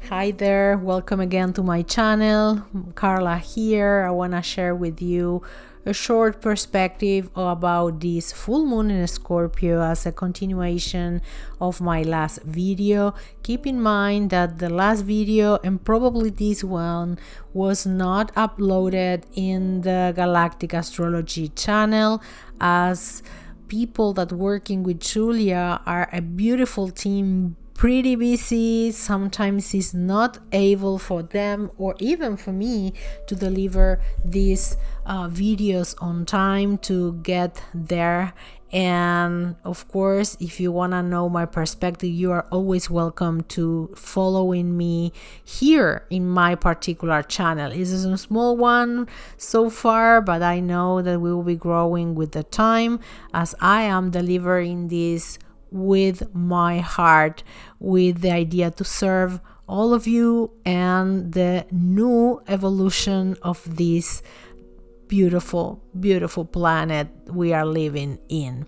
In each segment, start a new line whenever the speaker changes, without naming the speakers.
Hi there, welcome again to my channel. Carla here. I want to share with you a short perspective about this full moon in Scorpio as a continuation of my last video. Keep in mind that the last video and probably this one was not uploaded in the Galactic astrology channel, as people that working with Julia are a beautiful team, pretty busy. Sometimes it's not able for them or even for me to deliver these videos on time to get there. And of course, if you want to know my perspective, you are always welcome to following me here in my particular channel. It's a small one so far, but I know that we will be growing with the time as I am delivering this with my heart, with the idea to serve all of you and the new evolution of this beautiful planet we are living in.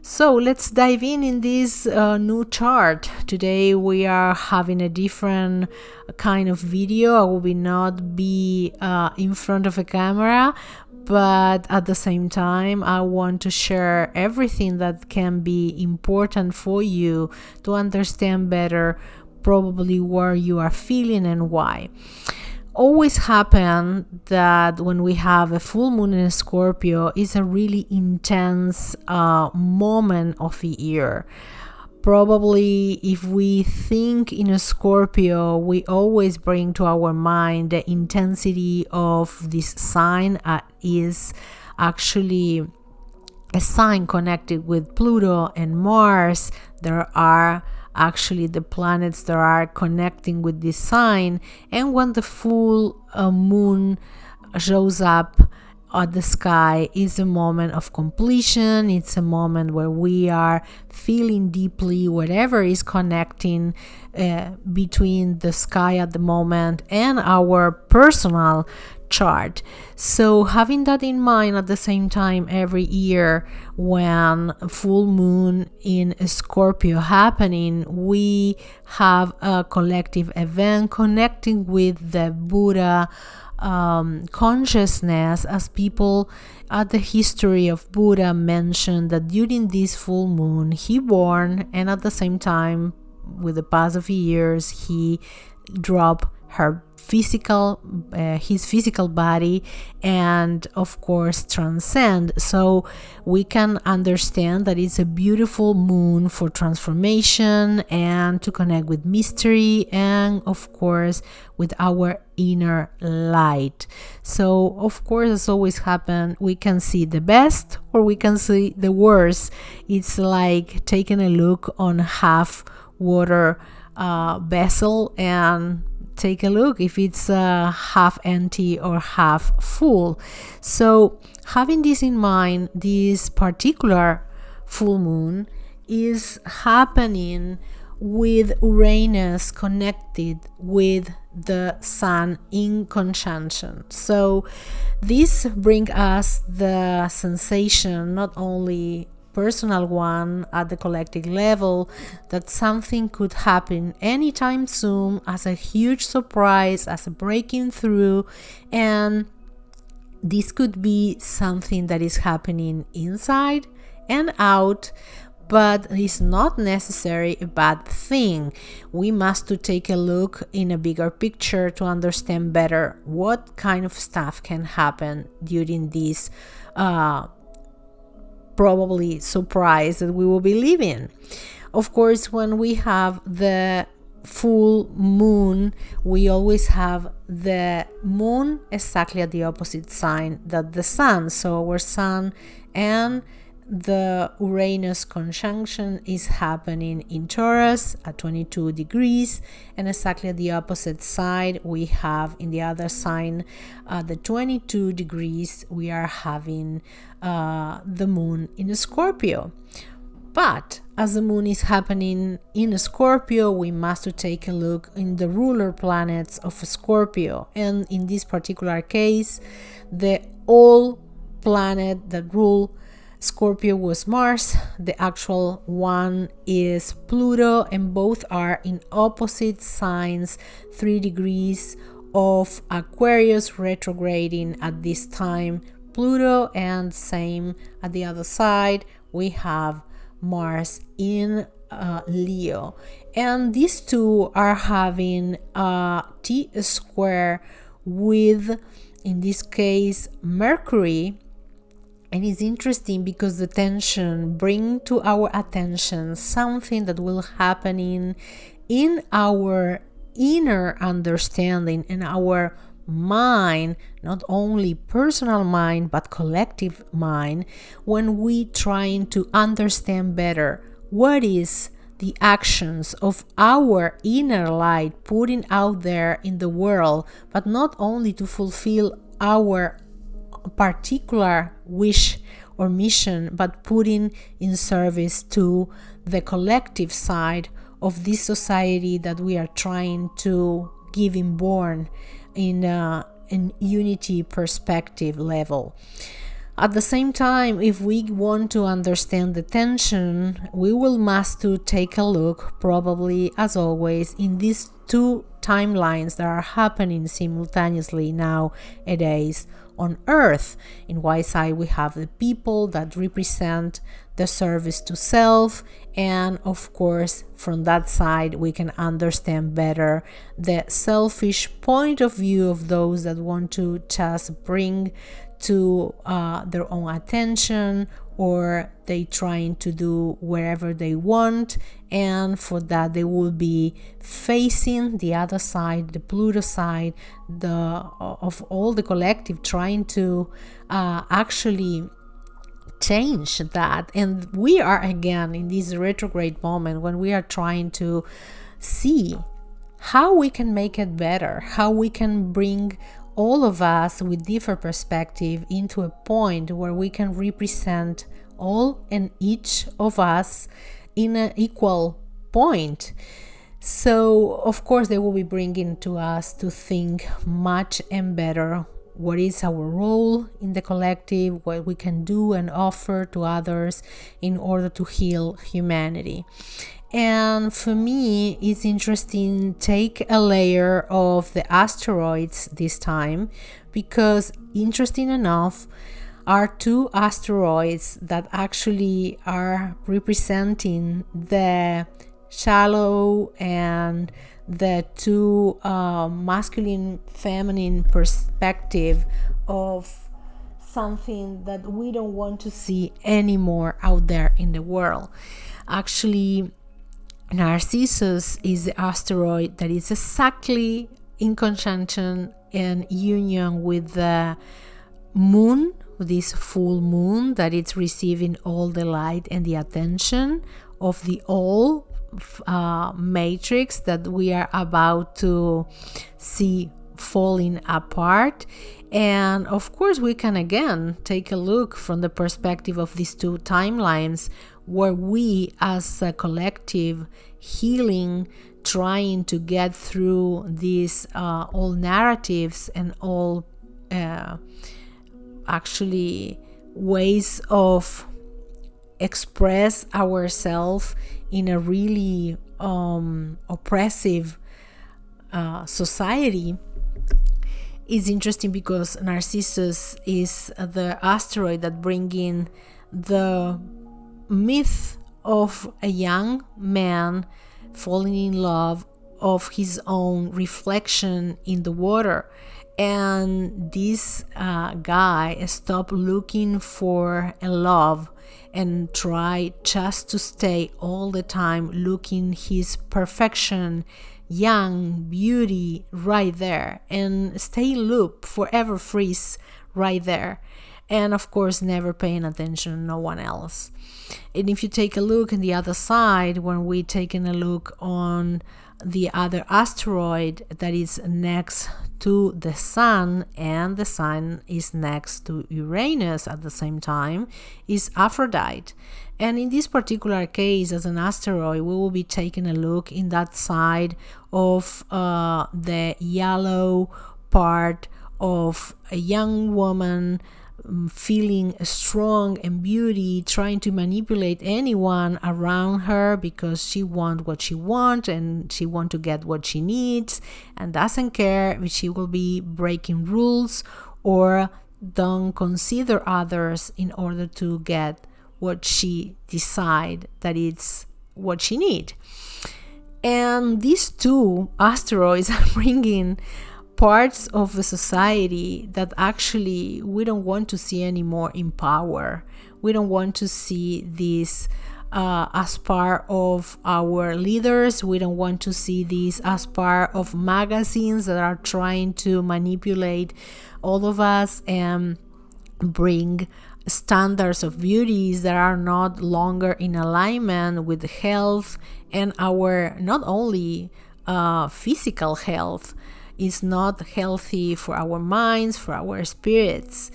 So let's dive in this new chart. Today we are having a different kind of video. I will not be in front of a camera, but at the same time I want to share everything that can be important for you to understand better probably where you are feeling and why. Always happen that when we have a full moon in Scorpio, it's a really intense moment of the year. Probably if we think in a Scorpio, we always bring to our mind the intensity of this sign is actually a sign connected with Pluto and Mars. There are actually the planets that are connecting with this sign, and when the full moon shows up at the sky, is a moment of completion. It's a moment where we are feeling deeply whatever is connecting between the sky at the moment and our personal chart. So having that in mind, at the same time every year when full moon in Scorpio happening, we have a collective event connecting with the Buddha consciousness, as people at the history of Buddha mentioned that during this full moon he born, and at the same time with the pass of years he dropped his physical body and of course transcend. So we can understand that it's a beautiful moon for transformation and to connect with mystery and of course with our inner light. So of course, as always happen, we can see the best or we can see the worst. It's like taking a look on half water vessel and take a look if it's half empty or half full. So having this in mind, this particular full moon is happening with Uranus connected with the Sun in conjunction. So this brings us the sensation, not only personal one at the collective level, that something could happen anytime soon as a huge surprise, as a breaking through, and this could be something that is happening inside and out, but it's not necessarily a bad thing. We must to take a look in a bigger picture to understand better what kind of stuff can happen during this probably surprise that we will be living. Of course, when we have the full moon, we always have the moon exactly at the opposite sign that the sun. So our sun and the Uranus conjunction is happening in Taurus at 22 degrees, and exactly at the opposite side we have in the other sign the 22 degrees we are having the moon in Scorpio. But as the moon is happening in Scorpio, we must take a look in the ruler planets of Scorpio, and in this particular case the all planet that rule Scorpio was Mars, the actual one is Pluto, and both are in opposite signs, 3 degrees of Aquarius, retrograding at this time Pluto, and same at the other side we have Mars in Leo. And these two are having a T-square with, in this case, Mercury. And it's interesting because the tension bring to our attention something that will happen in our inner understanding, in our mind, not only personal mind but collective mind, when we trying to understand better what is the actions of our inner light putting out there in the world, but not only to fulfill our particular wish or mission, but putting in service to the collective side of this society that we are trying to give born in unity perspective level. At the same time, if we want to understand the tension, we will must to take a look, probably as always, in these two timelines that are happening simultaneously nowadays on Earth. In one side we have the people that represent the service to self, and of course from that side we can understand better the selfish point of view of those that want to just bring to their own attention, or they trying to do wherever they want, and for that they will be facing the other side, the Pluto side, of all the collective, trying to actually change that. And we are again in this retrograde moment when we are trying to see how we can make it better, how we can bring all of us with different perspective into a point where we can represent all and each of us in an equal point. So of course they will be bringing to us to think much and better what is our role in the collective, what we can do and offer to others in order to heal humanity. And for me, it's interesting take a layer of the asteroids this time, because interesting enough are two asteroids that actually are representing the shallow and the two masculine feminine perspective of something that we don't want to see anymore out there in the world. Actually, Narcissus is the asteroid that is exactly in conjunction and union with the moon, this full moon that it's receiving all the light and the attention of the all matrix that we are about to see falling apart. And of course we can again take a look from the perspective of these two timelines, where we as a collective healing, trying to get through these all narratives and all actually ways of express ourselves in a really oppressive society. Is interesting because Narcissus is the asteroid that bring in the myth of a young man falling in love of his own reflection in the water, and this guy stopped looking for a love and try just to stay all the time looking his perfection, young beauty right there, and stay in loop, forever freeze right there, and of course never paying attention to no one else. And if you take a look on the other side, when we're taking a look on the other asteroid that is next to the sun, and the sun is next to Uranus at the same time, is Aphrodite. And in this particular case, as an asteroid, we will be taking a look in that side of the yellow part of a young woman feeling strong and beauty, trying to manipulate anyone around her because she wants what she wants and she wants to get what she needs and doesn't care if she will be breaking rules or don't consider others in order to get what she decide that it's what she need. And these two asteroids are bringing parts of the society that actually we don't want to see anymore in power. We don't want to see this as part of our leaders. We don't want to see this as part of magazines that are trying to manipulate all of us and bring standards of beauties that are not longer in alignment with health and our not only physical health is not healthy for our minds, for our spirits.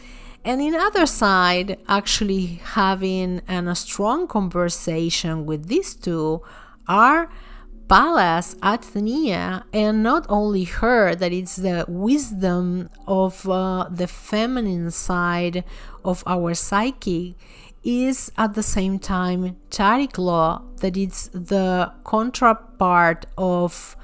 And in other side, actually having a strong conversation with these two are Pallas, Athenia, and not only her, that it's the wisdom of the feminine side of our psyche, is at the same time Chariklo, that it's the counterpart of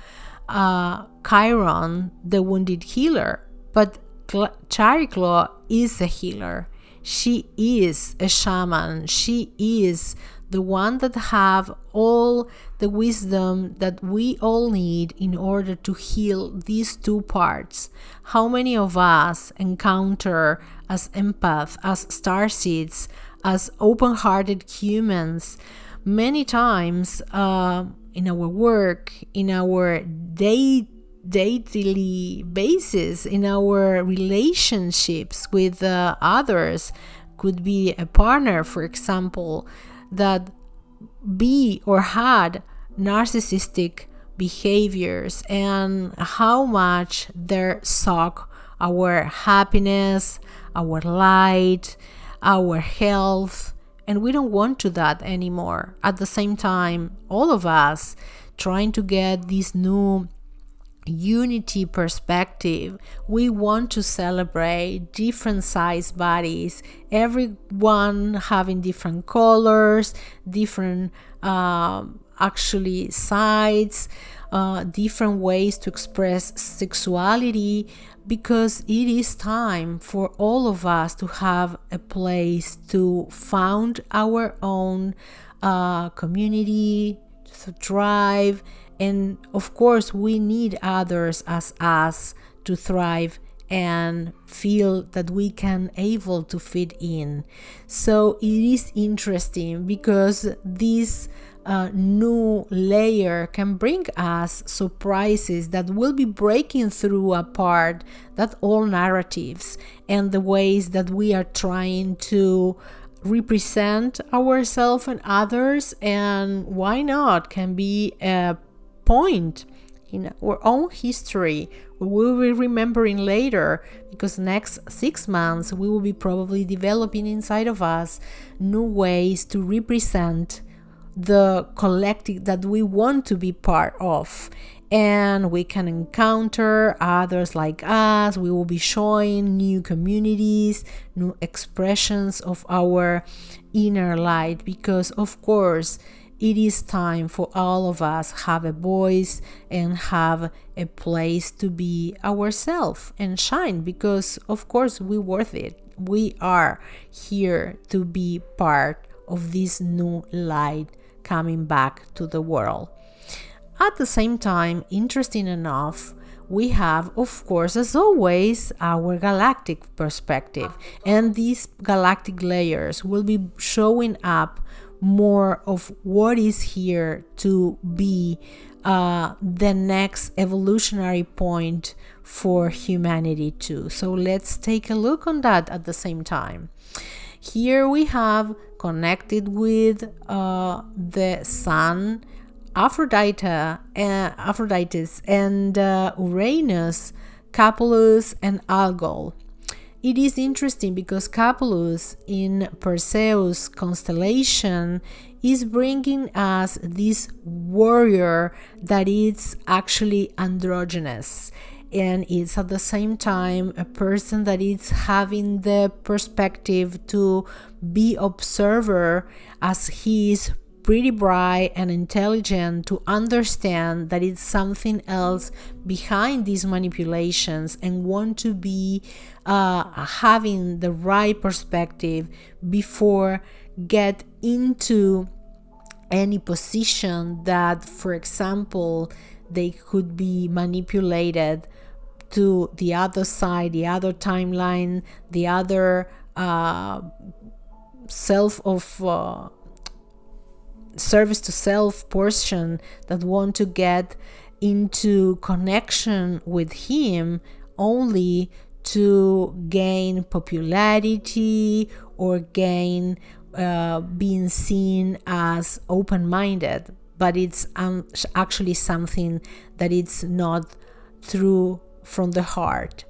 Chiron, the wounded healer. But Chariklo is a healer. She is a shaman. She is the one that have all the wisdom that we all need in order to heal these two parts. How many of us encounter as empath, as starseeds, as open-hearted humans, many times in our work, in our daily basis, in our relationships with others, could be a partner, for example, that be or had narcissistic behaviors, and how much they suck our happiness, our light, our health, and we don't want to that anymore. At the same time, all of us trying to get this new unity perspective. We want to celebrate different size bodies, everyone having different colors, different actually sides, different ways to express sexuality, because it is time for all of us to have a place to found our own community, to thrive. And of course, we need others as us to thrive and feel that we can able to fit in. So it is interesting because this new layer can bring us surprises that will be breaking through apart that all narratives and the ways that we are trying to represent ourselves and others, and why not can be a point in our own history we will be remembering later, because next 6 months we will be probably developing inside of us new ways to represent the collective that we want to be part of, and we can encounter others like us. We will be showing new communities, new expressions of our inner light, because of course it is time for all of us have a voice and have a place to be ourselves and shine, because of course we're worth it. We are here to be part of this new light coming back to the world. At the same time, interesting enough, we have, of course, as always, our galactic perspective, and these galactic layers will be showing up more of what is here to be the next evolutionary point for humanity too. So let's take a look on that at the same time. Here we have connected with the Sun, Aphrodite, and Uranus, Capulus, and Algol. It is interesting because Capulus in Perseus constellation is bringing us this warrior that is actually androgynous. and it's at the same time a person that is having the perspective to be observer, as he is pretty bright and intelligent to understand that it's something else behind these manipulations, and want to be having the right perspective before get into any position that, for example, they could be manipulated to the other side, the other timeline, the other self of service to self portion, that want to get into connection with him only to gain popularity or gain being seen as open-minded, but it's actually something that it's not true from the heart.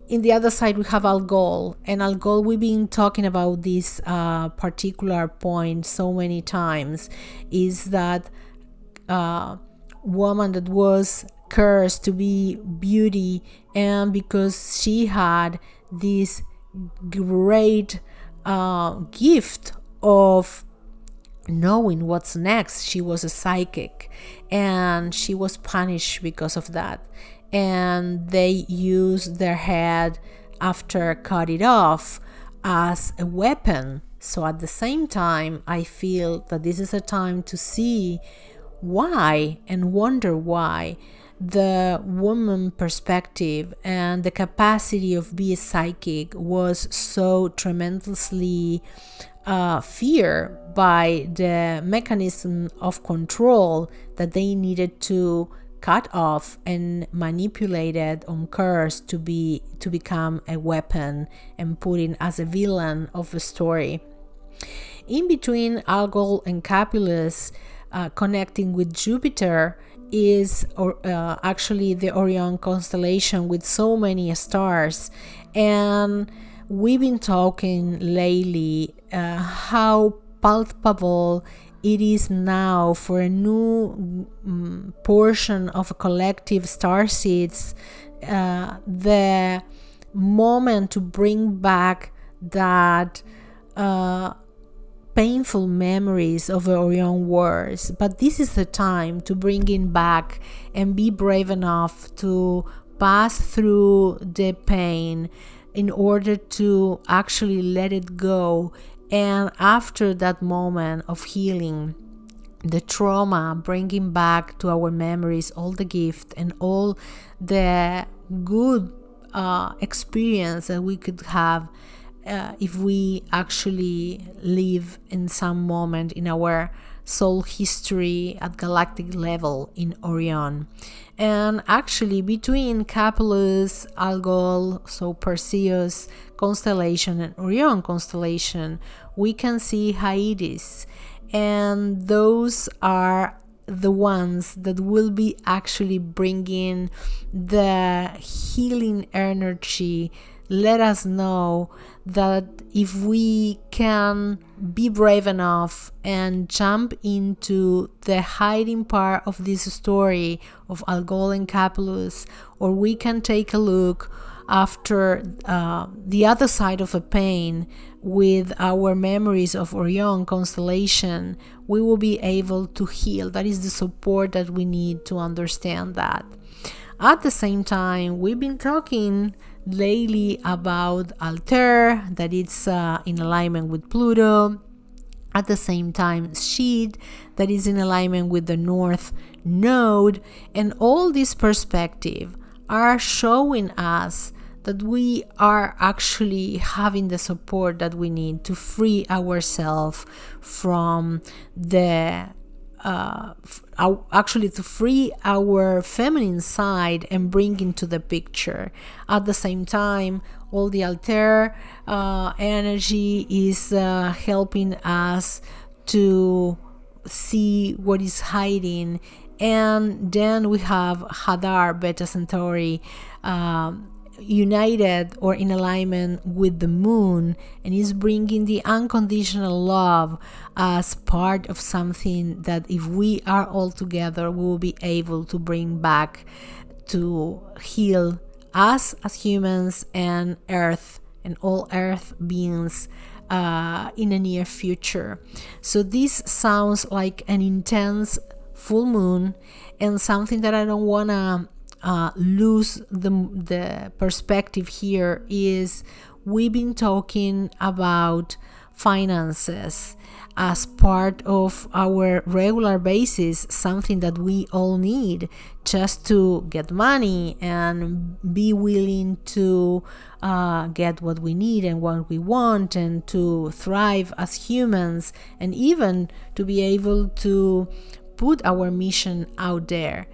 In the other side, we have Algol, and Algol, we've been talking about this particular point so many times, is that woman that was cursed to be beauty, and because she had this great gift of knowing what's next, she was a psychic, and she was punished because of that. And they used their head after cut it off as a weapon. So at the same time, I feel that this is a time to see why and wonder why the woman perspective and the capacity of being psychic was so tremendously feared by the mechanism of control that they needed to cut off and manipulated on curse to become a weapon and put in as a villain of the story. In between Algol and Capulus, connecting with Jupiter, is actually the Orion constellation with so many stars. And we've been talking lately how palpable it is now for a new portion of a collective starseeds, the moment to bring back that painful memories of the Orion Wars. But this is the time to bring it back and be brave enough to pass through the pain in order to actually let it go. And after that moment of healing, the trauma, bringing back to our memories all the gift and all the good experience that we could have if we actually live in some moment in our soul history at galactic level in Orion. And actually between Capulus, Algol, so Perseus constellation and Orion constellation, we can see Hyades, and those are the ones that will be actually bringing the healing energy. Let us know that if we can be brave enough and jump into the hiding part of this story of Algol and Capulus, or we can take a look after the other side of a pain with our memories of Orion constellation, we will be able to heal. That is the support that we need to understand that. At the same time, we've been talking lately about Altair, that it's in alignment with Pluto. At the same time, Sheet, that is in alignment with the North Node. And all this perspective are showing us that we are actually having the support that we need to free ourselves from the actually to free our feminine side and bring into the picture. At the same time, all the Altair energy is helping us to see what is hiding. And then we have Hadar, Beta Centauri, united or in alignment with the moon, and is bringing the unconditional love as part of something that if we are all together, we will be able to bring back to heal us as humans and Earth and all Earth beings in the near future. So this sounds like an intense full moon, and something that I don't want to lose the perspective here is we've been talking about finances as part of our regular basis, something that we all need just to get money and be willing to get what we need and what we want, and to thrive as humans, and even to be able to put our mission out there.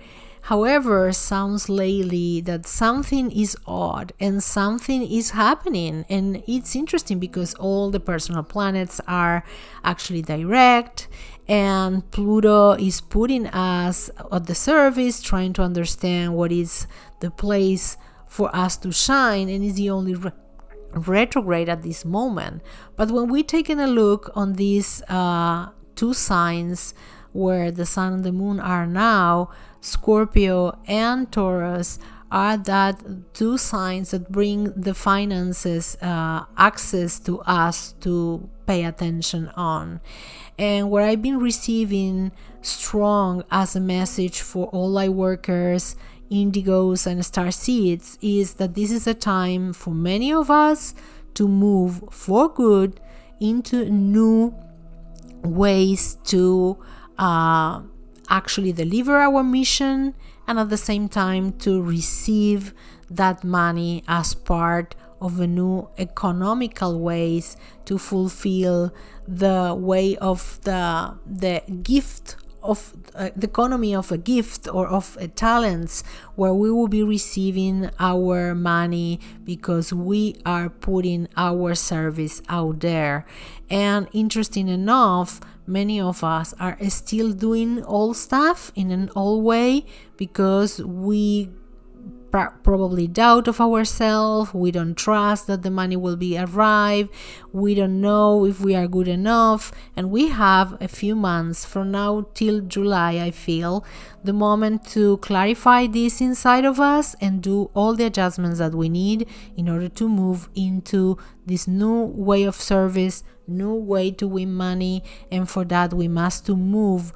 However, sounds lately that something is odd and something is happening, and it's interesting because all the personal planets are actually direct, and Pluto is putting us at the service, trying to understand what is the place for us to shine, and is the only retrograde at this moment. But when we're taking a look on these two signs where the sun and the moon are now, Scorpio and Taurus are that two signs that bring the finances access to us to pay attention on. And what I've been receiving strong as a message for all light workers, indigos and starseeds is that this is a time for many of us to move for good into new ways to actually deliver our mission, and at the same time to receive that money as part of a new economical ways to fulfill the way of the gift of the economy of a gift or of a talents, where we will be receiving our money because we are putting our service out there. And interesting enough, many of us are still doing old stuff in an old way because we probably doubt of ourselves, we don't trust that the money will be arrive, we don't know if we are good enough, and we have a few months from now till July, I feel, the moment to clarify this inside of us and do all the adjustments that we need in order to move into this new way of service, new way to win money. And for that we must to move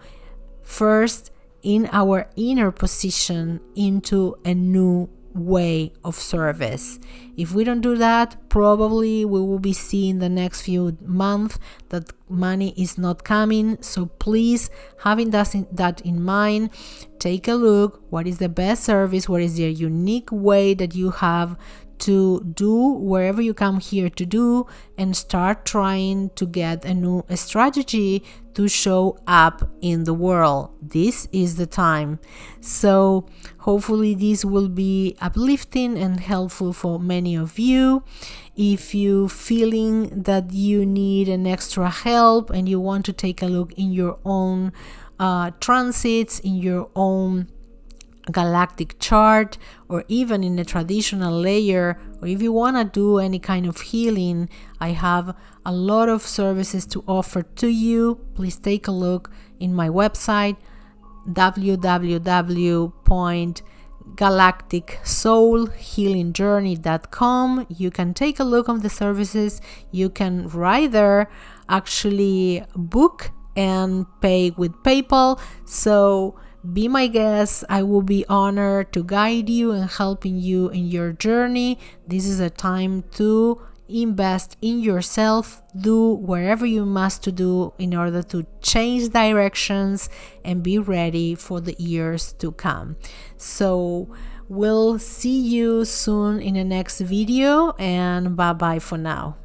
first in our inner position into a new way of service. If we don't do that, probably we will be seeing the next few months that money is not coming. So please, having that in mind, take a look. What is the best service? What is the unique way that you have to do wherever you come here to do, and start trying to get a new strategy to show up in the world. This is the time. So hopefully this will be uplifting and helpful for many of you. If you feeling that you need an extra help and you want to take a look in your own transits, in your own galactic chart, or even in a traditional layer, or if you want to do any kind of healing, I have a lot of services to offer to you. Please take a look in my website www.galacticsoulhealingjourney.com. You can take a look on the services. You can either actually book and pay with PayPal. So be my guest. I will be honored to guide you and helping you in your journey. This is a time to invest in yourself, do wherever you must to do in order to change directions and be ready for the years to come. So we'll see you soon in the next video, and bye bye for now.